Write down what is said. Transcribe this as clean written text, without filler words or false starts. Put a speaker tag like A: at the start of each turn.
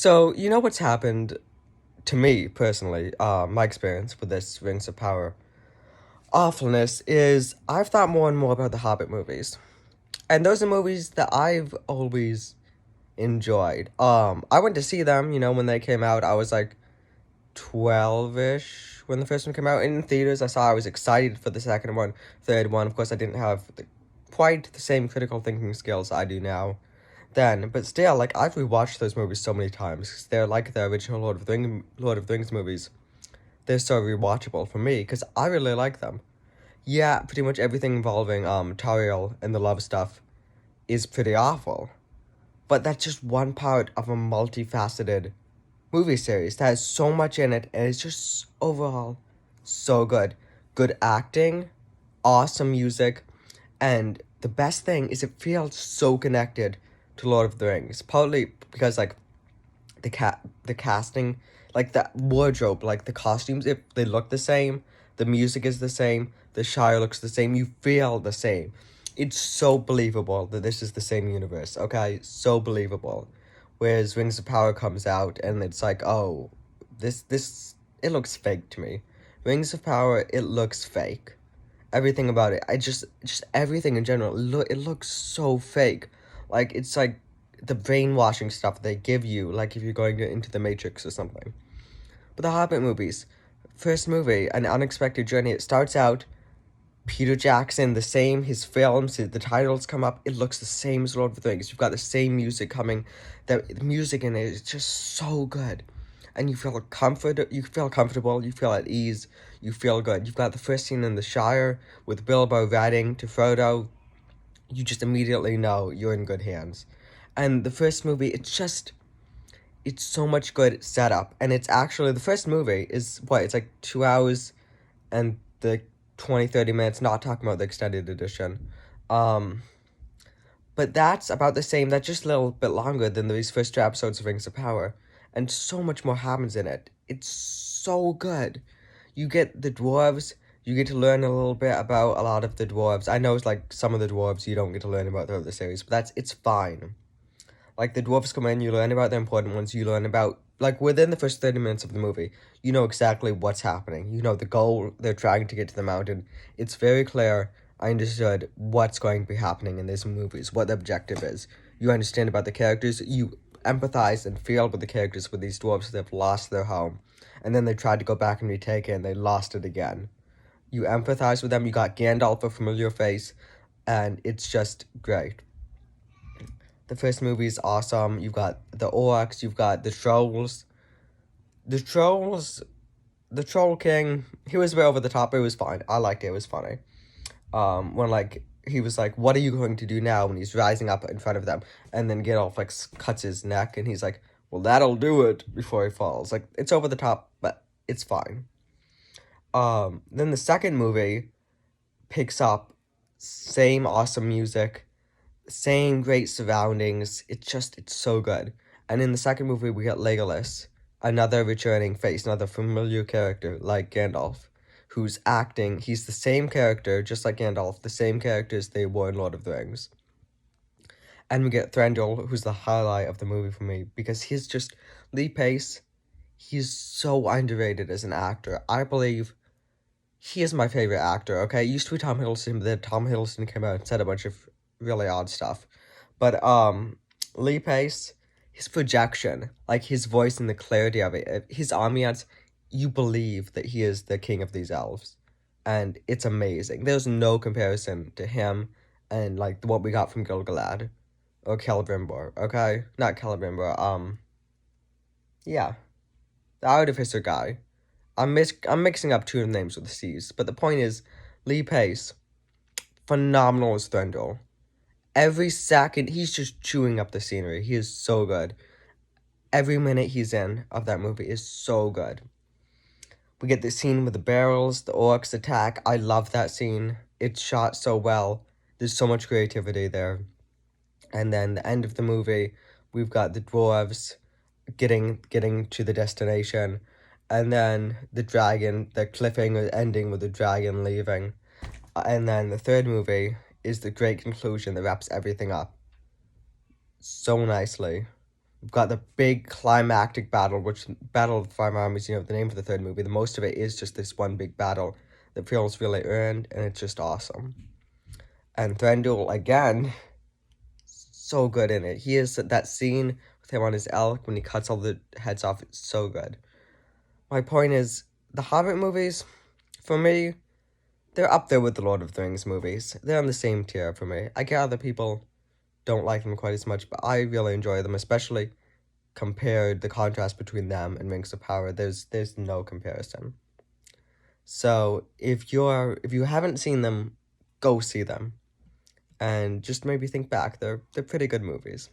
A: So, you know what's happened to me personally, my experience with this Rings of Power awfulness is I've thought more and more about the Hobbit movies. And those are movies that I've always enjoyed. I went to see them, when they came out. I was like 12-ish when the first one came out in theaters. I was excited for the second one, third one. Of course, I didn't have quite the same critical thinking skills I do now then, but still, like, I've rewatched those movies so many times 'cause they're like the original Lord of the Rings movies. They're so rewatchable for me because I really like them. Yeah, pretty much everything involving Tariel and the love stuff is pretty awful, but that's just one part of a multifaceted movie series that has so much in it, and it's just overall so good. Good acting, awesome music, and the best thing is it feels so connected to Lord of the Rings. Partly because like the casting, like the wardrobe, like the costumes, if they look the same, the music is the same, the Shire looks the same, you feel the same. It's so believable that this is the same universe, okay? So believable. Whereas Rings of Power comes out and it's like, oh, this it looks fake to me. Rings of Power, it looks fake. Everything about it, just everything in general, it looks so fake. Like, it's like the brainwashing stuff they give you, like if you're going into the Matrix or something. But the Hobbit movies, first movie, An Unexpected Journey, it starts out Peter Jackson, the same, his films, the titles come up, it looks the same as Lord of the Rings. You've got the same music coming, the music in it is just so good. And you feel comfortable, you feel at ease, you feel good. You've got the first scene in the Shire with Bilbo writing to Frodo. You just immediately know you're in good hands. And the first movie, it's so much good setup. And it's actually, the first movie is, it's like 2 hours and the 20-30 minutes, not talking about the extended edition. But that's about the same, that's just a little bit longer than these first two episodes of Rings of Power. And so much more happens in it. It's so good. You get the dwarves, you get to learn a little bit about a lot of the dwarves. I know it's like some of the dwarves you don't get to learn about throughout the series, but it's fine. Like, the dwarves come in, you learn about the important ones, you learn about, like, within the first 30 minutes of the movie, you know exactly what's happening. You know the goal, they're trying to get to the mountain. It's very clear. I understood what's going to be happening in these movies, what the objective is. You understand about the characters, you empathize and feel with the characters with these dwarves that have lost their home. And then they tried to go back and retake it, and they lost it again. You empathize with them, you got Gandalf, a familiar face, and it's just great. The first movie is awesome. You've got the orcs, you've got the trolls. The trolls, the Troll King, he was way over the top, but it was fine. I liked it, it was funny. When, like, he was like, what are you going to do now? When he's rising up in front of them. And then Gandalf, like, cuts his neck, and he's like, well, that'll do it, before he falls. Like, it's over the top, but it's fine. Then the second movie picks up, same awesome music, same great surroundings. It's so good. And in the second movie, we get Legolas, another returning face, another familiar character like Gandalf, who's acting. He's the same character, just like Gandalf, the same characters they were in Lord of the Rings. And we get Thranduil, who's the highlight of the movie for me, because he's just, Lee Pace, he's so underrated as an actor. I believe he is my favorite actor, okay? It used to be Tom Hiddleston, but then Tom Hiddleston came out and said a bunch of really odd stuff. But, Lee Pace, his projection, like his voice and the clarity of it, his ambiance, you believe that he is the king of these elves. And it's amazing. There's no comparison to him and, like, what we got from Gil-galad. Or Celebrimbor, okay? Not Celebrimbor, yeah. The Artificer guy. I'm mixing up two names with the C's, but the point is, Lee Pace, phenomenal as Thranduil. Every second, he's just chewing up the scenery. He is so good. Every minute he's in of that movie is so good. We get the scene with the barrels, the orcs attack. I love that scene. It's shot so well. There's so much creativity there. And then the end of the movie, we've got the dwarves getting to the destination. And then the dragon, the cliffhanger ending with the dragon leaving. And then the third movie is the great conclusion that wraps everything up so nicely. We've got the big climactic battle, which Battle of the Five Armies, the name for the third movie. The most of it is just this one big battle that feels really earned, and it's just awesome. And Thranduil, again, so good in it. He is that scene with him on his elk when he cuts all the heads off. It's so good. My point is, the Hobbit movies, for me, they're up there with the Lord of the Rings movies. They're on the same tier for me. I get other people don't like them quite as much, but I really enjoy them, especially compared the contrast between them and Rings of Power. There's no comparison. So if you haven't seen them, go see them, and just maybe think back. They're pretty good movies.